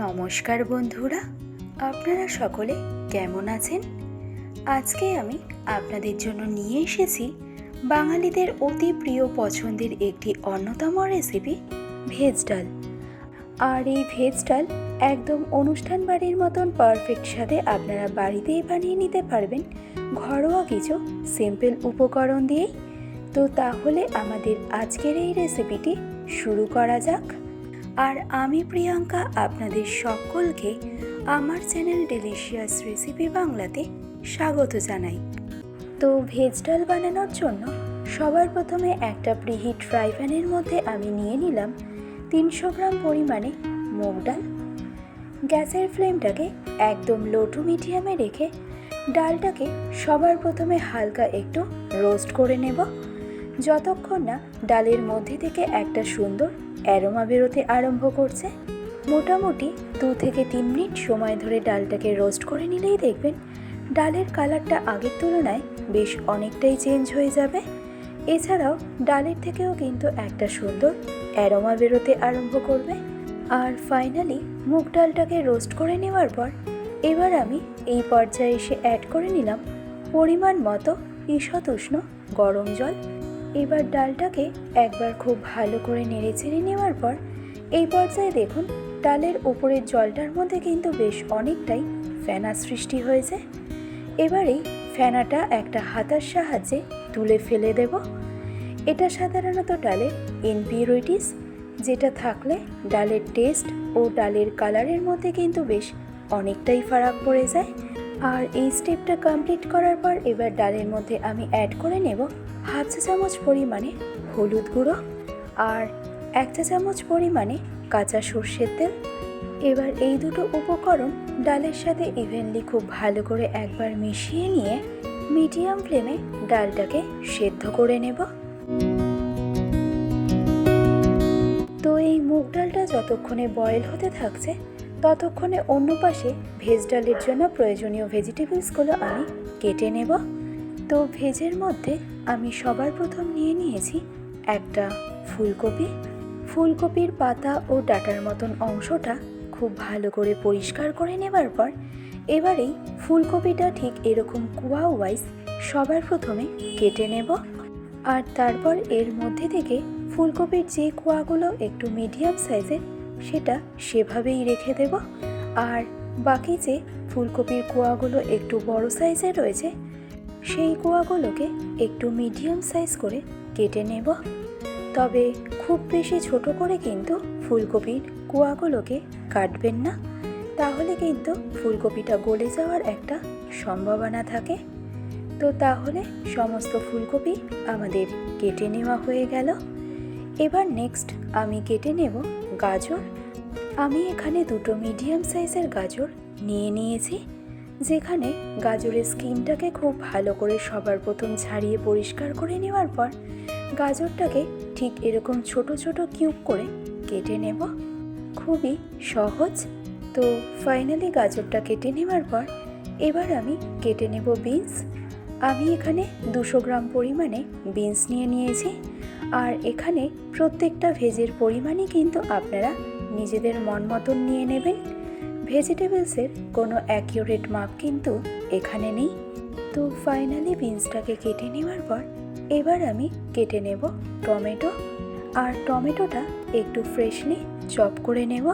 নমস্কার বন্ধুরা, আপনারা সকলে কেমন আছেন? আজকে আমি আপনাদের জন্য নিয়ে এসেছি বাঙালিদের অতি প্রিয় পছন্দের একটি অন্যতম রেসিপি, ভেজ ডাল। আর এই ভেজ ডাল একদম অনুষ্ঠান বাড়ির মতন পারফেক্ট স্বাদে আপনারা বাড়িতেই বানিয়ে নিতে পারবেন, ঘরোয়া কিছু সিম্পল উপকরণ দিয়েই। তো তাহলে আমাদের আজকের এই রেসিপিটি শুরু করা যাক। আর আমি প্রিয়াঙ্কা আপনাদের সকলকে আমার চ্যানেল ডেলিশিয়াস রেসিপি বাংলাতে স্বাগত জানাই। তো ভেজ ডাল বানানোর জন্য সবার প্রথমে একটা প্রিহিট ফ্রাই প্যানের মধ্যে আমি নিয়ে নিলাম 300 গ্রাম পরিমাণে মুগ ডাল। গ্যাসের ফ্লেমটাকে একদম লো টু মিডিয়ামে রেখে ডালটাকে সবার প্রথমে হালকা একটু রোস্ট করে নেব, যতক্ষণ না ডালের মধ্যে থেকে একটা সুন্দর অ্যারোমা বেরোতে আরম্ভ করছে। মোটামুটি 2 থেকে 3 মিনিট সময় ধরে ডালটাকে রোস্ট করে নিলেই দেখবেন ডালের কালারটা আগের তুলনায় বেশ অনেকটাই চেঞ্জ হয়ে যাবে। এছাড়াও ডালের থেকেও কিন্তু একটা সুন্দর অ্যারোমা বেরোতে আরম্ভ করবে। আর ফাইনালি মুগ ডালটাকে রোস্ট করে নেওয়ার পর এবার আমি এই পর্যায়ে এসে অ্যাড করে নিলাম পরিমাণ মতো ঈষৎ উষ্ণ গরম জল। এবার ডালটাকে একবার খুব ভালো করে নেড়েচেড়ে নেওয়ার পর এই পর্যায়ে দেখুন ডালের ওপরের জলটার মধ্যে কিন্তু বেশ অনেকটাই ফেনা সৃষ্টি হয়েছে। এবারেই ফেনাটা একটা হাতার সাহায্যে তুলে ফেলে দেব। এটা সাধারণত ডালের ইমপিউরিটিস, যেটা থাকলে ডালের টেস্ট ও ডালের কালারের মধ্যে কিন্তু বেশ অনেকটাই ফারাক পড়ে যায়। আর এই স্টেপটা কমপ্লিট করার পর এবার ডালের মধ্যে আমি অ্যাড করে নেব হাফ চা চামচ পরিমাণে হলুদ গুঁড়ো আর 1 চা চামচ পরিমাণে কাঁচা সর্ষের তেল। এবার এই দুটো উপকরণ ডালের সাথে ইভেনলি খুব ভালো করে একবার মিশিয়ে নিয়ে মিডিয়াম ফ্লেমে ডালটাকে সেদ্ধ করে নেব। তো এই মুগ ডালটা যতক্ষণে বয়েল হতে থাকছে ততক্ষণে অন্য পাশে ভেজ ডালের জন্য প্রয়োজনীয় ভেজিটেবলসগুলো আমি কেটে নেব। তো ভেজের মধ্যে আমি সবার প্রথম নিয়ে নিয়েছি একটা ফুলকপি। ফুলকপির পাতা ও ডাঁটার মতন অংশটা খুব ভালো করে পরিষ্কার করে নেবার পর এবারেই ফুলকপিটা ঠিক এরকম কুয়া ওয়াইজ সবার প্রথমে কেটে নেব। আর তারপর এর মধ্যে থেকে ফুলকপির যে কুয়াগুলো একটু মিডিয়াম সাইজের সেটা সেভাবেই রেখে দেব। আর বাকি যে ফুলকপির কুয়াগুলো একটু বড় সাইজের রয়েছে সেই কুয়াগুলোকে একটু মিডিয়াম সাইজ করে কেটে নেব। তবে খুব বেশি ছোট করে কিন্তু ফুলকপির কুয়াগুলোকে কাটবেন না, তাহলে কিন্তু ফুলকপিটা গলে যাওয়ার একটা সম্ভাবনা থাকে। তো তাহলে সমস্ত ফুলকপি আমাদের কেটে নেওয়া হয়ে গেল। এবার নেক্সট আমি কেটে নেব গাজর। আমি এখানে দুটো মিডিয়াম সাইজের গাজর নিয়ে নিয়েছি, যেখানে গাজরের স্কিনটাকে খুব ভালো করে সবার প্রথম ছাড়িয়ে পরিষ্কার করে নেওয়ার পর গাজরটাকে ঠিক এরকম ছোট ছোট কিউব করে কেটে নেব। খুবই সহজ। তো ফাইনালি গাজরটা কেটে নেওয়ার পর এবার আমি কেটে নেব বিনস। আমি এখানে 200 গ্রাম পরিমাণে বিনস নিয়ে নিয়েছি। আর এখানে প্রত্যেকটা ভেজের পরিমাণই কিন্তু আপনারা নিজেদের মন মতন নিয়ে নেবেন। ভেজিটেবলসের কোনো অ্যাকিউরেট মাপ কিন্তু এখানে নেই। তো ফাইনালি বিনসটাকে কেটে নেওয়ার পর এবার আমি কেটে নেব টমেটো। আর টমেটোটা একটু ফ্রেশলি চপ করে নেব।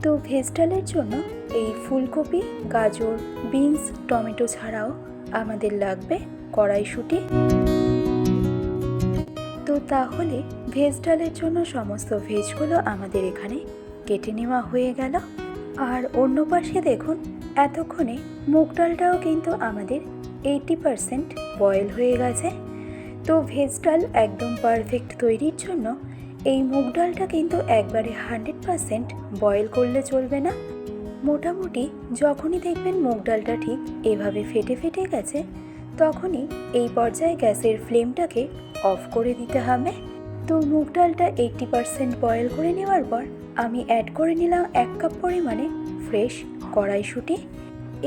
তো ভেজ ডালের জন্য এই ফুলকপি, গাজর, বিনস, টমেটো ছাড়াও আমাদের লাগবে কড়াইশুঁটি। তো তাহলে ভেজ ডালের জন্য সমস্ত ভেজগুলো আমাদের এখানে কেটে নেওয়া হয়ে গেল। আর অন্য পাশে দেখুন এতক্ষণে মুগ ডালটাও কিন্তু আমাদের 80% বয়েল হয়ে গেছে। তো ভেজ ডাল একদম পারফেক্ট তৈরির জন্য এই মুগ ডালটা কিন্তু একবারে 100% বয়েল করলে চলবে না। মোটামুটি যখনই দেখবেন মুগ ডালটা ঠিক এভাবে ফেটে ফেটে গেছে তখনই এই পর্যায়ে গ্যাসের ফ্লেমটাকে অফ করে দিতে হবে। তো মুগ ডালটা 80% বয়েল করে নেওয়ার পর আমি অ্যাড করে নিলাম 1 কাপ পরিমাণে ফ্রেশ কড়াইশুঁটি।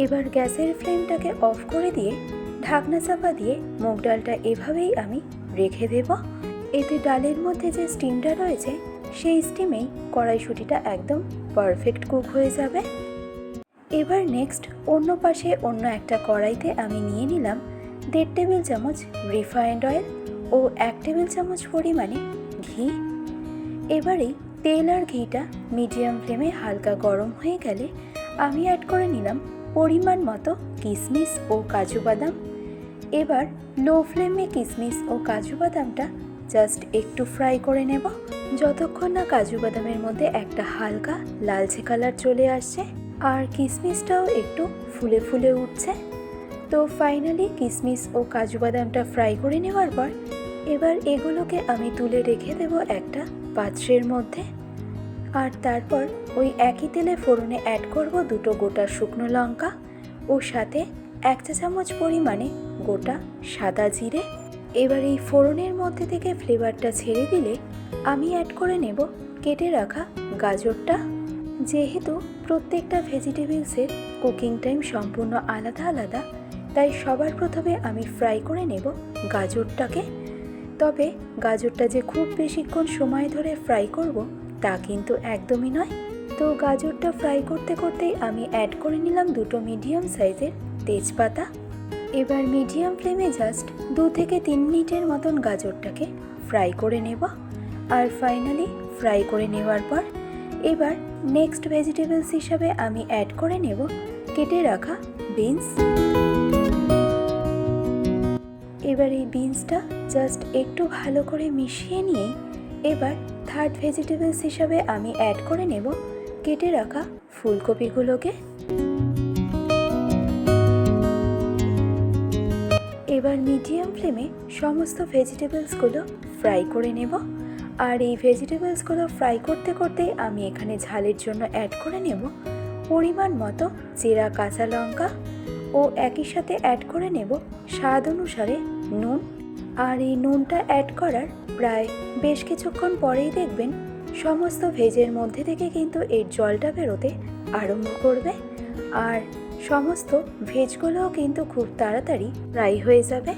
এবার গ্যাসের ফ্লেমটাকে অফ করে দিয়ে ঢাকনা চাপা দিয়ে মুগ ডালটা এভাবেই আমি রেখে দেব। এতে ডালের মধ্যে যে স্টিমটা রয়েছে সেই স্টিমেই কড়াইশুঁটিটা একদম পারফেক্ট কুক হয়ে যাবে। এবার নেক্সট অন্য পাশে অন্য একটা কড়াইতে আমি নিয়ে নিলাম 1.5 টেবিল চামচ রিফাইন্ড অয়েল ও 1 টেবিল চামচ পরিমাণে ঘি। এবারেই তেল আর ঘিটা মিডিয়াম ফ্লেমে হালকা গরম হয়ে গেলে আমি অ্যাড করে নিলাম পরিমাণ মতো কিশমিশ ও কাজু বাদাম। এবার লো ফ্লেমে কিশমিশ ও কাজু বাদামটা জাস্ট একটু ফ্রাই করে নেব, যতক্ষণ না কাজু বাদামের মধ্যে একটা হালকা লালচে কালার চলে আসছে আর কিশমিশটাও একটু ফুলে ফুলে উঠছে। তো ফাইনালি কিশমিশ ও কাজু বাদামটা ফ্রাই করে নেওয়ার পর এবার এগুলোকে আমি তুলে রেখে দেব একটা পাত্রের মধ্যে। আর তারপর ওই একই তেলে ফোড়নে অ্যাড করব 2টো গোটা শুকনো লঙ্কা ও সাথে 1 চা চামচ পরিমাণে গোটা সাদা জিরে। এবার এই ফোড়নের মধ্যে থেকে ফ্লেভারটা ছেড়ে দিলে আমি অ্যাড করে নেব কেটে রাখা গাজরটা। যেহেতু প্রত্যেকটা ভেজিটেবলসের কুকিং টাইম সম্পূর্ণ আলাদা আলাদা, তাই সবার প্রথমে আমি ফ্রাই করে নেব গাজরটাকে। তবে গাজরটা যে খুব বেশিক্ষণ সময় ধরে ফ্রাই করব তা কিন্তু একদমই নয়। তো গাজরটা ফ্রাই করতে করতেই আমি অ্যাড করে নিলাম 2টো মিডিয়াম সাইজের তেজপাতা। এবার মিডিয়াম ফ্লেমে জাস্ট 2 থেকে 3 মিনিটের মতন গাজরটাকে ফ্রাই করে নেব। আর ফাইনালি ফ্রাই করে নেওয়ার পর এবার নেক্সট ভেজিটেবলস হিসাবে আমি অ্যাড করে নেব কেটে রাখা বিনস। এবার এই বিনসটা জাস্ট একটু ভালো করে মিশিয়ে নিয়ে এবার থার্ড ভেজিটেবলস হিসাবে আমি অ্যাড করে নেব কেটে রাখা ফুলকপিগুলোকে। এবার মিডিয়াম ফ্লেমে সমস্ত ভেজিটেবলসগুলো ফ্রাই করে নেব। আর এই ভেজিটেবলসগুলো ফ্রাই করতে করতেই আমি এখানে ঝালের জন্য অ্যাড করে নেব পরিমাণ মতো চেরা কাঁচা লঙ্কা ও একই সাথে অ্যাড করে নেব স্বাদ অনুসারে নুন। আর এই নুনটা অ্যাড করার প্রায় বেশ কিছুক্ষণ পরেই দেখবেন সমস্ত ভেজের মধ্যে থেকে কিন্তু এর জলটা বেরোতে আরম্ভ করবে আর সমস্ত ভেজগুলোও কিন্তু খুব তাড়াতাড়ি ফ্রাই হয়ে যাবে।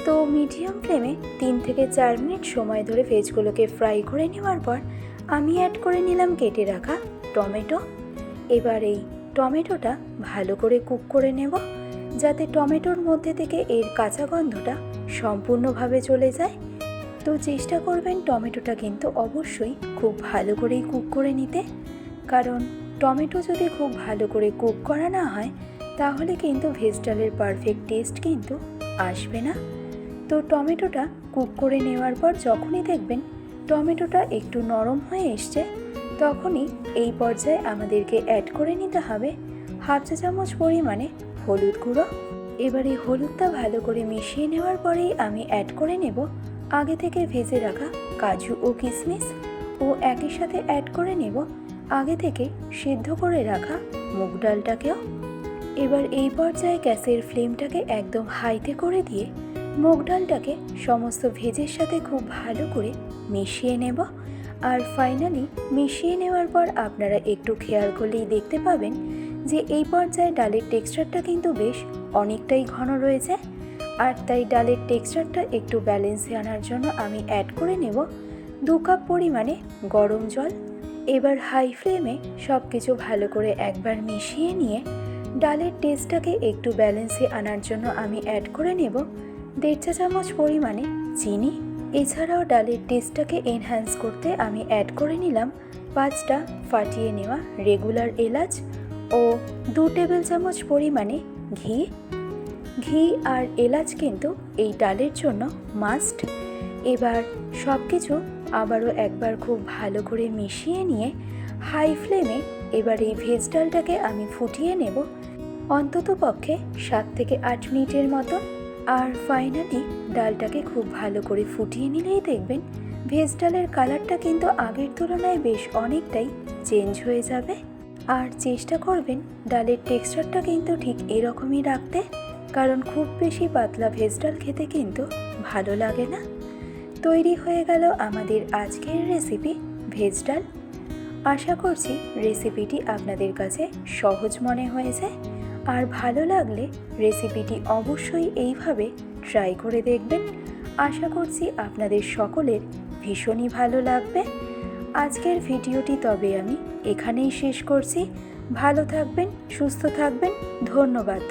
তো মিডিয়াম ফ্লেমে 3 থেকে 4 মিনিট সময় ধরে ভেজগুলোকে ফ্রাই করে নেওয়ার পর আমি অ্যাড করে নিলাম কেটে রাখা টমেটো। এবার এই টমেটোটা ভালো করে কুক করে নেব, যাতে টমেটোর মধ্যে থেকে এর কাঁচা গন্ধটা সম্পূর্ণভাবে চলে যায়। তো চেষ্টা করবেন টমেটোটা কিন্তু অবশ্যই খুব ভালো করেই কুক করে নিতে, কারণ টমেটো যদি খুব ভালো করে কুক করা না হয় তাহলে কিন্তু ভেজ ডালের পারফেক্ট টেস্ট কিন্তু আসবে না। তো টমেটোটা কুক করে নেওয়ার পর যখনই দেখবেন টমেটোটা একটু নরম হয়ে এসছে তখনই এই পর্যায়ে আমাদেরকে অ্যাড করে নিতে হবে 1/2 চা চামচ পরিমাণে হলুদ গুঁড়ো। এবার এই হলুদটা ভালো করে মিশিয়ে নেওয়ার পরেই আমি অ্যাড করে নেব আগে থেকে ভেজে রাখা কাজু ও কিশমিশ ও একই সাথে অ্যাড করে নেব আগে থেকে সিদ্ধ করে রাখা মুগ ডালটাকেও। এবার এই পর্যায়ে গ্যাসের ফ্লেমটাকে একদম হাইতে করে দিয়ে মুগ ডালটাকে সমস্ত ভেজের সাথে খুব ভালো করে মিশিয়ে নেব। আর ফাইনালি মিশিয়ে নেওয়ার পর আপনারা একটু খেয়াল করলেই দেখতে পাবেন যে এই পর্যায়ে ডালের টেক্সচারটা কিন্তু বেশ অনেকটাই ঘন রয়েছে। আর তাই ডালের টেক্সচারটা একটু ব্যালেন্সে আনার জন্য আমি অ্যাড করে নেব 2 কাপ পরিমাণে গরম জল। এবার হাই ফ্লেমে সব কিছু ভালো করে একবার মিশিয়ে নিয়ে ডালের টেস্টটাকে একটু ব্যালেন্সে আনার জন্য আমি অ্যাড করে নেব 1.5 চা চামচ পরিমাণে চিনি। এছাড়াও ডালের টেস্টটাকে এনহ্যান্স করতে আমি অ্যাড করে নিলাম 5টা ফাটিয়ে নেওয়া রেগুলার এলাচ ও 2 টেবিল চামচ পরিমাণে ঘি। ঘি আর এলাচ কিন্তু এই ডালের জন্য মাস্ট। এবার সব কিছু আবারও একবার খুব ভালো করে মিশিয়ে নিয়ে হাই ফ্লেমে এবার এই ভেজ ডালটাকে আমি ফুটিয়ে নেব অন্তত পক্ষে 7 থেকে 8 মিনিটের মতো। আর ফাইনালি ডালটাকে খুব ভালো করে ফুটিয়ে নিলেই দেখবেন ভেজ ডালের কালারটা কিন্তু আগের তুলনায় বেশ অনেকটাই চেঞ্জ হয়ে যাবে। আর চেষ্টা করবেন ডালের টেক্সচারটা কিন্তু ঠিক এরকমই রাখতে, কারণ খুব বেশি পাতলা ভেজ ডাল খেতে কিন্তু ভালো লাগে না। তৈরি হয়ে গেল আমাদের আজকের রেসিপি ভেজ ডাল। আশা করছি রেসিপিটি আপনাদের কাছে সহজ মনে হয়েছে, আর ভালো লাগলে রেসিপিটি অবশ্যই এইভাবে ট্রাই করে দেখবেন। আশা করছি আপনাদের সকলের ভীষণই ভালো লাগবে। আজকের ভিডিওটি তবে আমি এখানেই শেষ করছি। ভালো থাকবেন, সুস্থ থাকবেন। ধন্যবাদ।